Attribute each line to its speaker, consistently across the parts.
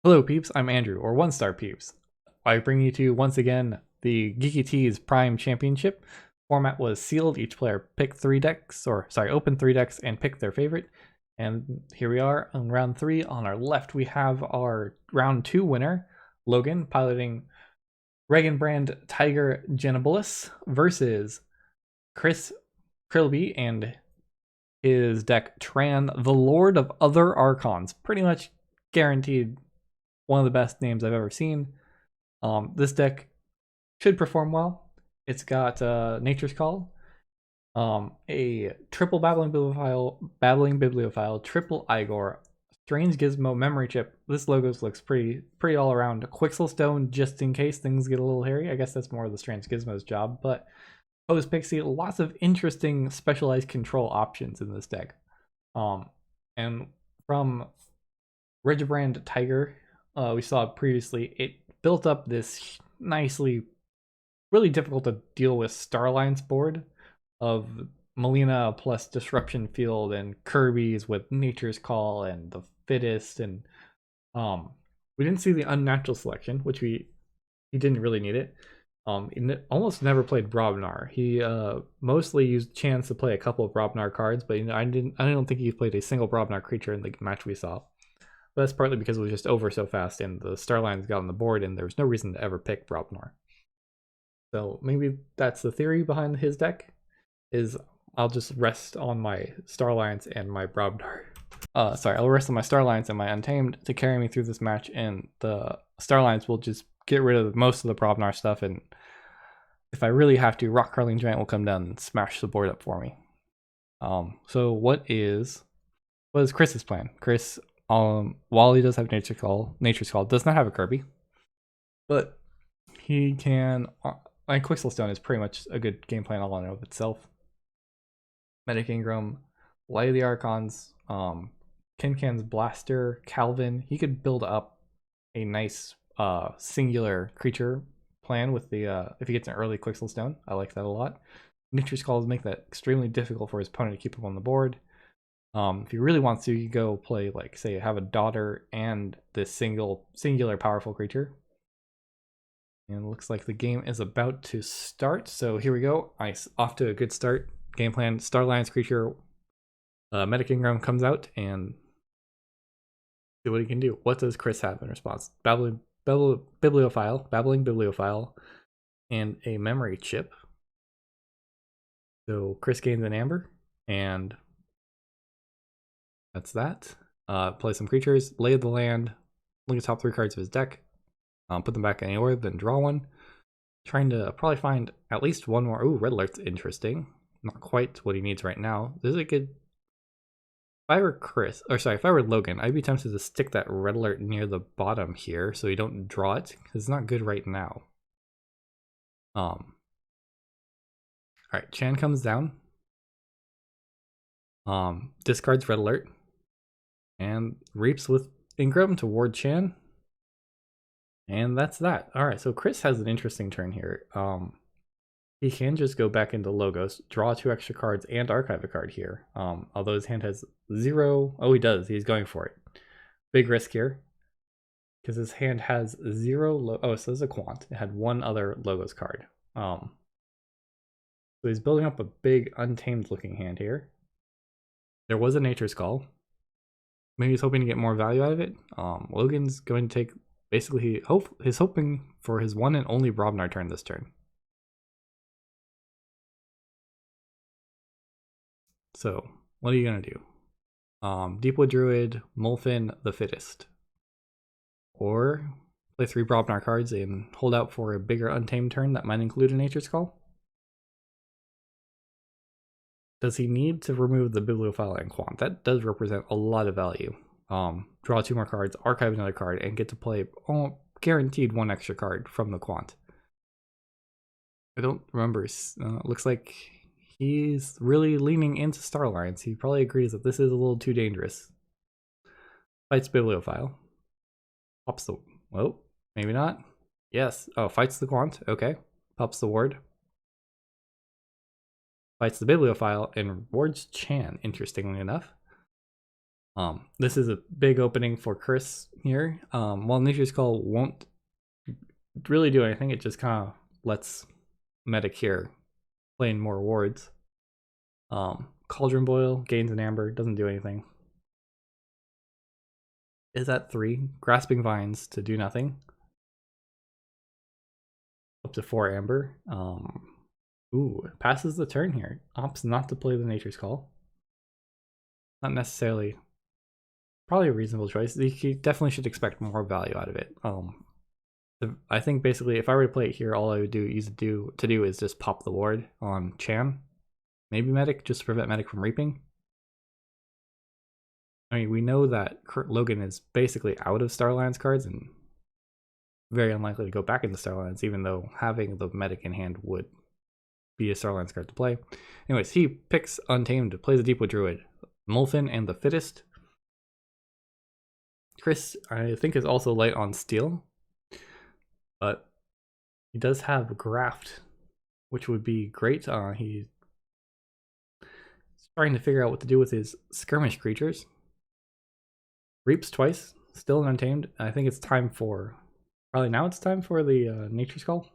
Speaker 1: Hello peeps, I'm Andrew, or One Star Peeps. I bring you to, once again, the Geeky Tees Prime Championship. Format was sealed, each player picked opened 3 decks and picked their favorite. And here we are on round 3. On our left we have our round 2 winner, Logan, piloting Reginbrand Tiger Janabullus versus Chris Pribyl and his deck Tran, the Lord of Other Archons. Pretty much guaranteed one of the best names I've ever seen. This deck should perform well. It's got Nature's Call, a triple Babbling Bibliophile, triple Igor, Strange Gizmo, Memory Chip. This logo looks pretty all around. Quixelstone, just in case things get a little hairy. I guess that's more of the Strange Gizmo's job, but Pose Pixie, lots of interesting specialized control options in this deck. And from Reginbrand Tiger, we saw previously, it built up this nicely, really difficult to deal with Starlines board of Melina plus Disruption Field and Kirby's with Nature's Call and the Fittest, and we didn't see the Unnatural Selection, which he didn't really need it. He almost never played Brobnar. He mostly used chance to play a couple of Brobnar cards, but I don't think he played a single Brobnar creature in the match we saw. But that's partly because it was just over so fast and the Starlines got on the board and there was no reason to ever pick Brobnar. So maybe that's the theory behind his deck, is I'll just rest on my Starlines and my Brobnar. I'll rest on my Starlines and my Untamed to carry me through this match, and the Starlines will just get rid of most of the Brobnar stuff, and if I really have to, Rock Crawling Giant will come down and smash the board up for me. So what is Chris's plan? Chris, while he does have Nature's Call does not have a Kirby, but he can. And Quixelstone is pretty much a good game plan all in of itself. Medic Ingram, Light of the Archons, Kincan's Blaster, Calvin. He could build up a nice singular creature plan with the if he gets an early Quixelstone. I like that a lot. Nature's Calls make that extremely difficult for his opponent to keep him on the board. If he really wants to, you go play, like, say, have a Daughter and this singular powerful creature. And it looks like the game is about to start. So here we go. Off to a good start. Game plan: Starlines creature, Medic Ingram comes out and see what he can do. What does Chris have in response? Babbling Bibliophile, and a Memory Chip. So Chris gains an Amber, and that's that. Play some creatures, lay of the land, look at the top 3 cards of his deck, put them back in any order, then draw one. Trying to probably find at least one more. Ooh, Red Alert's interesting. Not quite what he needs right now. This is a good. If I were Logan, I'd be tempted to stick that Red Alert near the bottom here so you don't draw it, because it's not good right now. Alright, Chan comes down. Discards Red Alert. And reaps with Ingram to ward Chan. And that's that. Alright, so Chris has an interesting turn here. He can just go back into Logos, draw 2 extra cards, and archive a card here. Although his hand has 0. Oh, he does. He's going for it. Big risk here, because his hand has 0. Oh, so there's a Quant. It had 1 other Logos card. So he's building up a big Untamed looking hand here. There was a Nature's Call. Maybe he's hoping to get more value out of it. Logan's going to take, basically, he's hoping for his one and only Brobnar turn this turn. So, what are you going to do? Deepwood Druid, Molfin, the Fittest. Or play 3 Brobnar cards and hold out for a bigger Untamed turn that might include a Nature's Call. Does he need to remove the Bibliophile and Quant? That does represent a lot of value. Draw 2 more cards, archive another card, and get to play guaranteed 1 extra card from the Quant. I don't remember. Looks like he's really leaning into Starlines. He probably agrees that this is a little too dangerous. Fights Bibliophile. Pops the... Oh, maybe not. Yes. Oh, fights the Quant. Okay. Pops the ward. Fights the Bibliophile and wards Chan, interestingly enough. This is a big opening for Chris here. While Nature's Call won't really do anything, it just kind of lets Medic here play in more wards. Cauldron Boil gains an amber, doesn't do anything. Is at 3. Grasping Vines to do nothing. Up to 4 amber. Ooh, passes the turn here. Opts not to play the Nature's Call. Not necessarily, probably a reasonable choice. You definitely should expect more value out of it. I think basically if I were to play it here, all I would do is just pop the ward on Chan. Maybe Medic, just to prevent Medic from reaping. I mean, we know that Logan is basically out of Starlands cards and very unlikely to go back into Starlands, even though having the Medic in hand would be a Starlands card to play. Anyways, he picks Untamed, plays a Deepwood Druid, Molfin, and the Fittest. Chris, I think, is also light on Steel, but he does have Graft, which would be great. He's trying to figure out what to do with his skirmish creatures. Reaps twice, still an Untamed. I think it's time for, probably now it's time for the Nature's Call.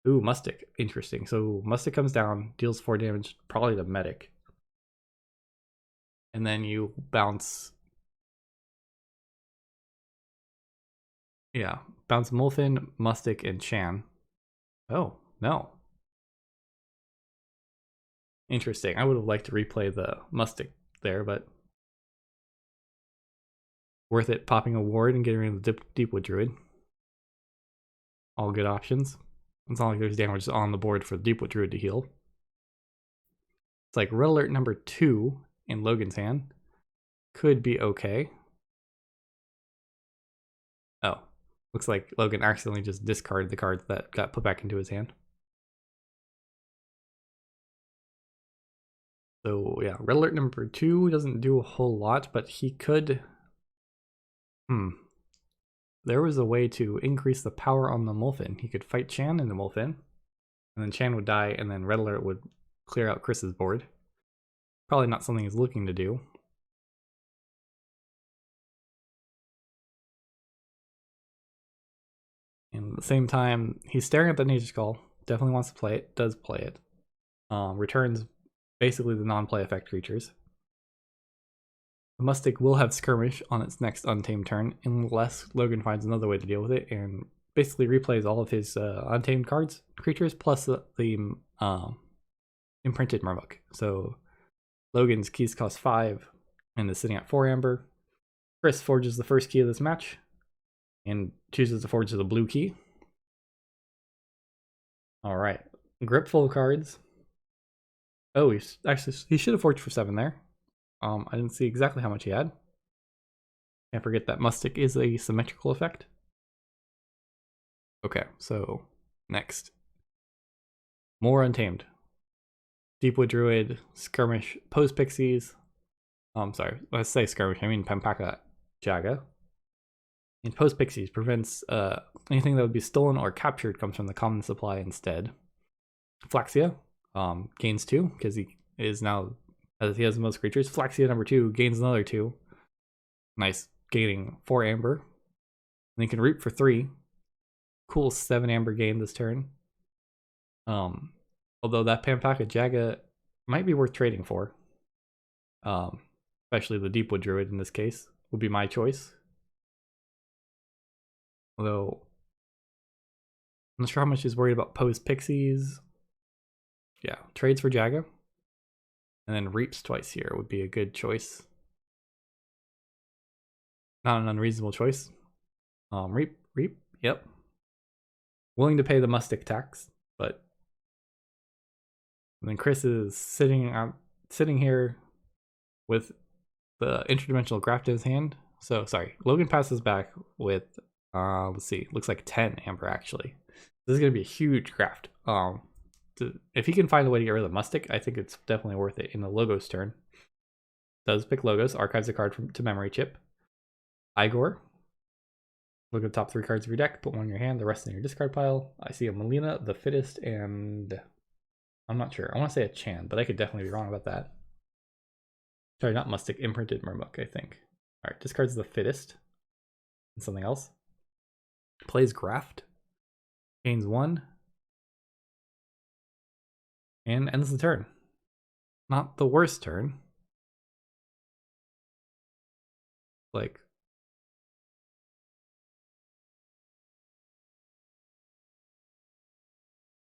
Speaker 1: Ooh, Mustic, interesting. So Mustic comes down, deals 4 damage, probably to Medic. And then you bounce, yeah, bounce Molfin, Mustic, and Chan. Oh, no. Interesting. I would have liked to replay the Mustic there, but worth it popping a ward and getting rid of the Deepwood Druid. All good options. It's not like there's damage on the board for the Deepwood Druid to heal. It's like Red Alert number 2 in Logan's hand. Could be okay. Oh, looks like Logan accidentally just discarded the cards that got put back into his hand. So yeah, Red Alert number 2 doesn't do a whole lot, but he could... There was a way to increase the power on the Molfin. He could fight Chan in the Molfin, and then Chan would die, and then Red Alert would clear out Chris's board. Probably not something he's looking to do. And at the same time, he's staring at the Nature's Call. Definitely wants to play it. Does play it. Returns basically the non-play effect creatures. The Mustic will have Skirmish on its next Untamed turn, unless Logan finds another way to deal with it, and basically replays all of his Untamed creatures, plus the Imprinted Murmuk. So Logan's keys cost 5, and is sitting at 4 amber. Chris forges the first key of this match, and chooses to forge the blue key. Alright, grip full of cards. Oh, he should have forged for 7 there. I didn't see exactly how much he had. Can't forget that Mustic is a symmetrical effect. Okay, so next. More Untamed. Deepwood Druid, Skirmish, Pose Pixies. Sorry, let's say Skirmish, I mean Pampaka Jaga. And Pose Pixies prevents anything that would be stolen or captured comes from the common supply instead. Flaxia gains 2 because he is now, as he has the most creatures. Flaxia number 2 gains another 2. Nice, gaining 4 amber. And he can reap for 3. Cool 7 amber gain this turn. Although that Pampaka Jaga might be worth trading for. Especially the Deepwood Druid in this case would be my choice. Although I'm not sure how much he's worried about Pose Pixies. Yeah, trades for Jaga. And then reaps twice here would be a good choice. Not an unreasonable choice. Reap, yep. Willing to pay the Mustic tax, but and then Chris is sitting here with the interdimensional graft in his hand. So sorry, Logan passes back with let's see, looks like 10 amber actually. This is gonna be a huge graft. If he can find a way to get rid of the Mustic, I think it's definitely worth it in the Logos turn. Does pick Logos, archives a card to memory chip. Igor. Look at the top 3 cards of your deck, put 1 in your hand, the rest in your discard pile. I see a Melina, the Fittest, and I'm not sure. I want to say a Chan, but I could definitely be wrong about that. Sorry, not Mustic, Imprinted Murmuk, I think. Alright, discards the Fittest. And something else. Plays Graft. Gains 1. And ends the turn. Not the worst turn. Like,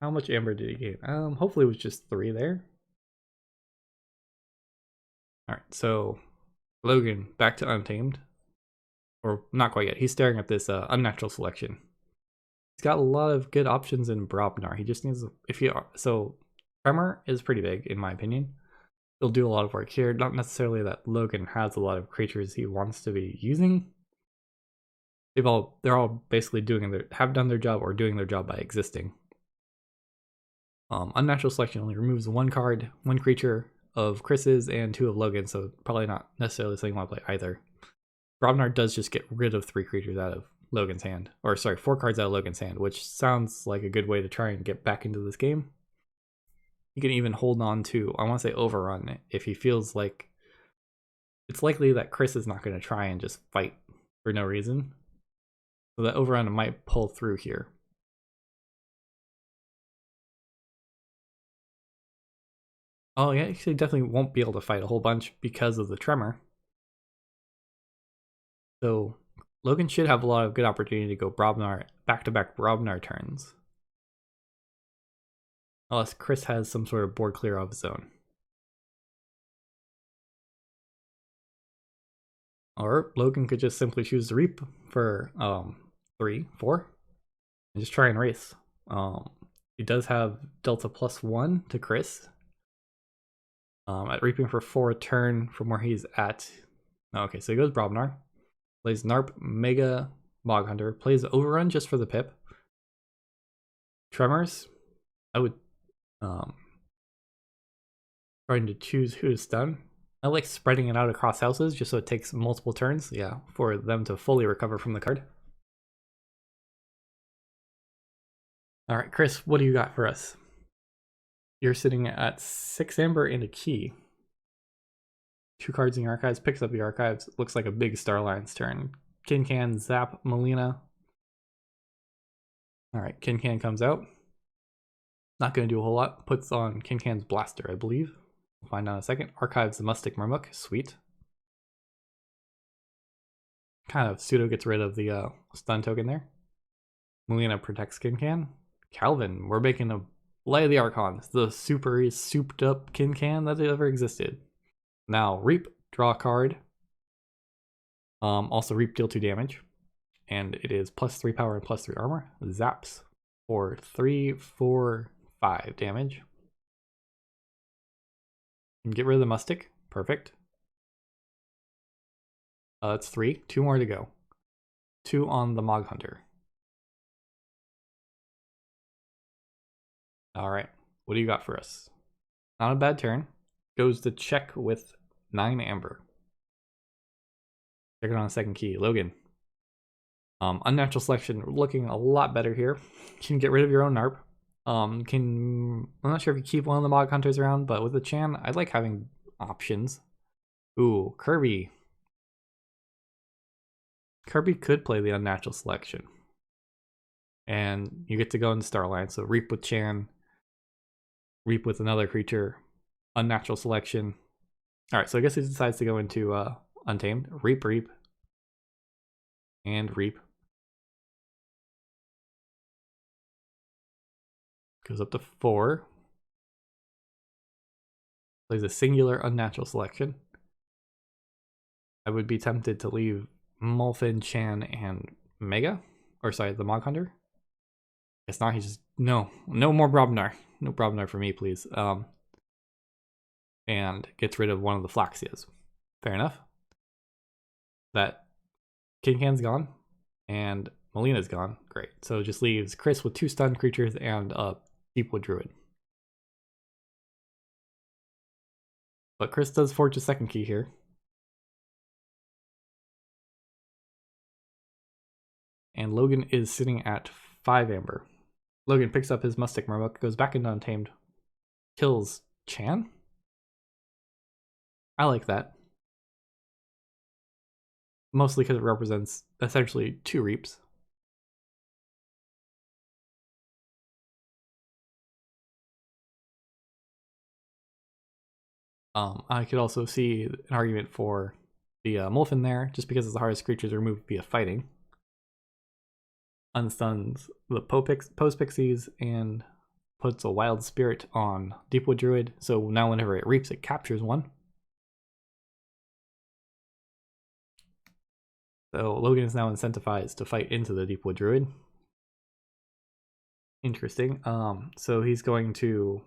Speaker 1: how much amber did he gain? Hopefully it was just 3 there. Alright, so Logan back to Untamed. Or not quite yet. He's staring at this unnatural selection. He's got a lot of good options in Brobnar. He just needs, so Tremor is pretty big in my opinion. He'll do a lot of work here. Not necessarily that Logan has a lot of creatures he wants to be using. They're all basically have done their job or doing their job by existing. Unnatural selection only removes 1 card, 1 creature of Chris's and 2 of Logan's, so probably not necessarily something you want to play either. Brobnar does just get rid of 3 creatures out of Logan's hand. Or sorry, 4 cards out of Logan's hand, which sounds like a good way to try and get back into this game. You can even hold on to, I want to say Overrun, if he feels like it's likely that Chris is not going to try and just fight for no reason. So that Overrun might pull through here. Oh yeah, actually definitely won't be able to fight a whole bunch because of the Tremor. So Logan should have a lot of good opportunity to go Brobnar, back-to-back Brobnar turns. Unless Chris has some sort of board clear of his own. Or Logan could just simply choose to Reap for 3, 4, and just try and race. He does have Delta +1 to Chris. At Reaping for 4 a turn from where he's at. Okay, so he goes Brobnar. Plays Narp, Mega, Bog Hunter. Plays Overrun just for the pip. Tremors. I would trying to choose who to stun. I like spreading it out across houses just so it takes multiple turns, yeah, for them to fully recover from the card. Alright, Chris, what do you got for us? You're sitting at 6 amber and a key. 2 cards in your archives, picks up the archives. Looks like a big Starline's turn. Kincan, Zap, Melina. Alright, Kincan comes out. Not going to do a whole lot. Puts on Kincan's Blaster, I believe. We'll find out in a second. Archives the Mustic Murmuk. Sweet. Kind of pseudo gets rid of the stun token there. Melina protects Kincan. Calvin, we're making a Light of the Archons, the super souped up Kincan that ever existed. Now, Reap, draw a card. Also, Reap, deal 2 damage. And it is +3 power and +3 armor. Zaps for 3, 4, 5 damage. And get rid of the Mustic. Perfect. That's 3. 2 more to go. 2 on the Mog Hunter. Alright, what do you got for us? Not a bad turn. Goes to check with 9 amber. Check it on a second key. Logan. Unnatural selection looking a lot better here. Can get rid of your own Narp. I'm not sure if you keep one of the Mog Hunters around, but with the Chan, I like having options. Ooh, Kirby. Kirby could play the unnatural selection. And you get to go into Starline, so Reap with Chan. Reap with another creature. Unnatural selection. Alright, so I guess he decides to go into Untamed. Reap, Reap. And Reap. Goes up to 4. Plays a singular unnatural selection. I would be tempted to leave Molfin, Chan, and Mega. Or sorry, the Mog Hunter. Guess not, he's just... No more Brobnar. No Brobnar for me, please. And gets rid of one of the Flaxias. Fair enough. That Kincan's gone. And Melina's gone. Great. So it just leaves Chris with 2 stun creatures and a Deepwood Druid. But Chris does forge a second key here. And Logan is sitting at 5 amber. Logan picks up his Mustic Murmuk, goes back into Untamed, kills Chan. I like that. mostly because it represents essentially 2 reaps. I could also see an argument for the Molphin there, just because it's the hardest creature to remove via fighting. Unstuns the Post Pixies and puts a Wild Spirit on Deepwood Druid, so now whenever it reaps, it captures one. So Logan is now incentivized to fight into the Deepwood Druid. Interesting. So he's going to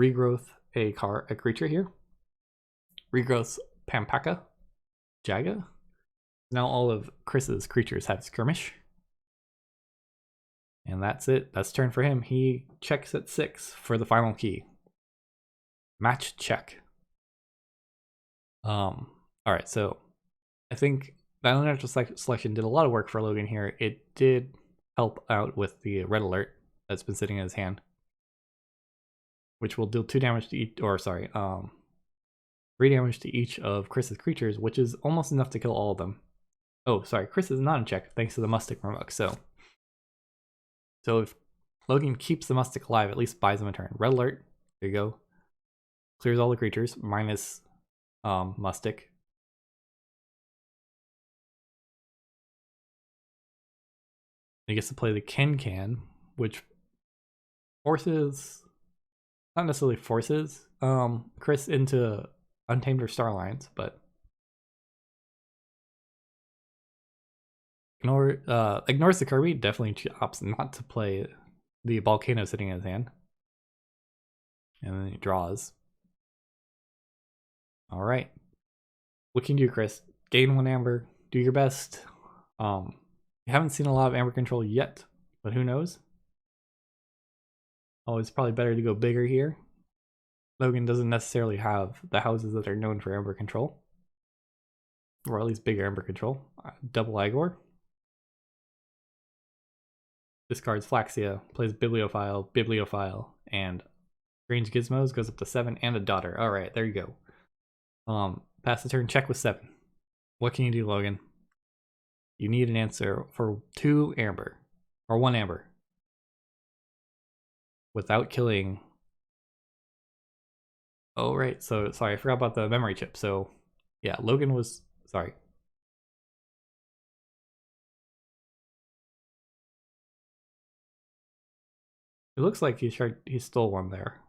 Speaker 1: regrowth a creature here. Regrowth Pampaka, Jaga. Now all of Chris's creatures have skirmish. And that's it. That's turn for him. He checks at 6 for the final key. Match check. Alright, so I think that unnatural selection did a lot of work for Logan here. It did help out with the red alert that's been sitting in his hand, which will deal 2 damage to each, or sorry, 3 damage to each of Chris's creatures, which is almost enough to kill all of them. Oh, sorry, Chris is not in check thanks to the Mustic Murmuk. So if Logan keeps the Mustic alive, at least buys him a turn. Red alert, there you go. Clears all the creatures, minus Mustic. He gets to play the Can, which forces, not necessarily forces, Chris into Untamed or Starlines, but ignores the Kirby, definitely opts not to play the Volcano sitting in his hand. And then he draws. Alright. What can you do, Chris? Gain 1 Amber, do your best. You haven't seen a lot of Amber control yet, but who knows? Oh, it's probably better to go bigger here. Logan doesn't necessarily have the houses that are known for Amber control. Or at least bigger Amber control. Double Igor. Discards Flaxia, plays Bibliophile, and Strange Gizmos goes up to 7 and a Daughter. Alright, there you go. Pass the turn, check with 7. What can you do, Logan? You need an answer for 2 Amber. Or 1 Amber. Without killing. Oh, right. So, sorry, I forgot about the memory chip. So, yeah, Logan was. Sorry. It looks like he stole one there.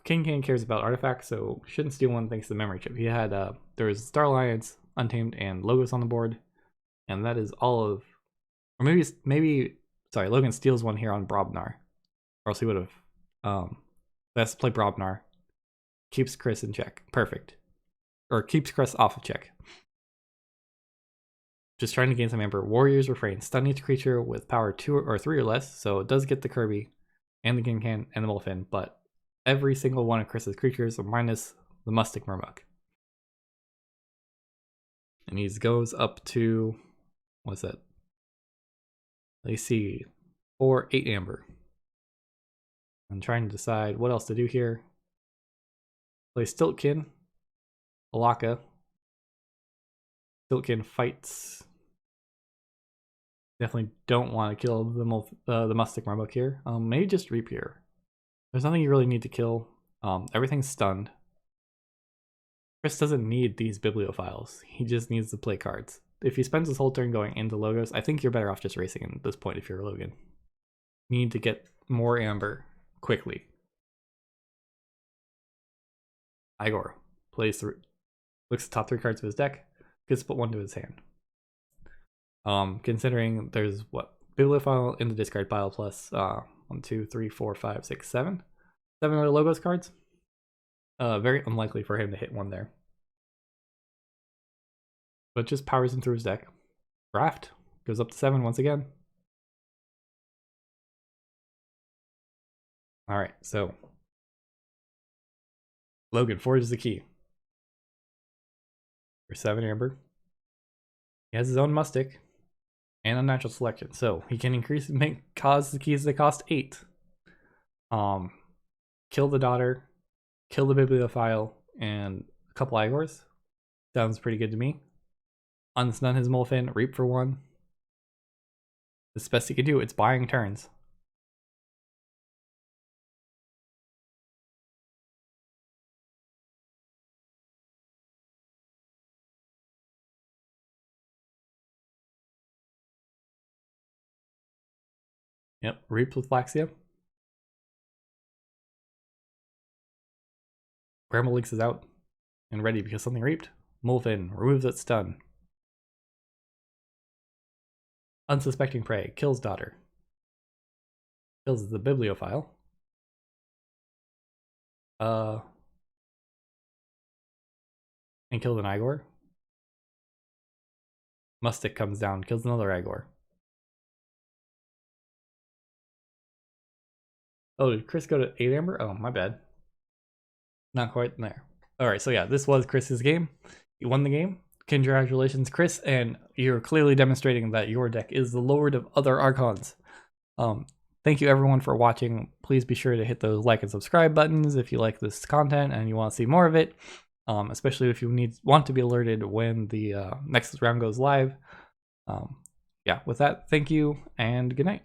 Speaker 1: King cares about artifacts, so shouldn't steal one thanks to the memory chip. He had there was Star Alliance, Untamed, and Logos on the board, and that is all of, or maybe sorry, Logan steals one here on Brobnar, or else he would have. Let's play Brobnar. Keeps Chris in check. Perfect. Or keeps Chris off of check. Just trying to gain some Amber. Warrior's Refrain. Stun each creature with power 2 or 3 or less, so it does get the Kirby and the Gincan and the Molphin, but every single one of Chris's creatures minus the Mustic Murmuk. And he goes up to, what's that? Let's see, 4, 8 Amber. I'm trying to decide what else to do here. Play Stiltkin, Alaka. Stiltkin fights. Definitely don't want to kill the Mustic Murmuk here. Maybe just Reap here. There's nothing you really need to kill. Everything's stunned. Chris doesn't need these Bibliophiles. He just needs to play cards. If he spends his whole turn going into Logos, I think you're better off just racing at this point if you're Logan. You need to get more Amber quickly. Igor plays through, looks at the top 3 cards of his deck, gets to put 1 to his hand. Considering there's what? Bibliophile in the discard pile plus 1, 2, 3, 4, 5, 6, 7. 7 other Logos cards. Very unlikely for him to hit 1 there. But just powers him through his deck. Draft goes up to 7 once again. Alright, so Logan forges the key. For 7 Amber. He has his own Mustic and Unnatural Selection, so he can cause the keys to cost 8. Kill the Daughter, kill the Bibliophile, and a couple Igors. Sounds pretty good to me. Unstun his Molefin, reap for 1. It's best he can do. It's buying turns. Yep, reaps with Flaxia. Pribyl Leaks is out and ready because something reaped. Molefin removes its stun. Unsuspecting prey kills daughter. Kills the bibliophile. And kills an Igor. Mustic comes down, kills another Igor. Oh, did Chris go to 8 Amber? Oh, my bad. Not quite there. Alright, so yeah, this was Chris's game. You won the game. Congratulations, Chris, and you're clearly demonstrating that your deck is the Lord of other Archons. Thank you everyone for watching. Please be sure to hit those like and subscribe buttons if you like this content and you want to see more of it. Especially if you want to be alerted when the next round goes live. Yeah, with that, thank you and good night.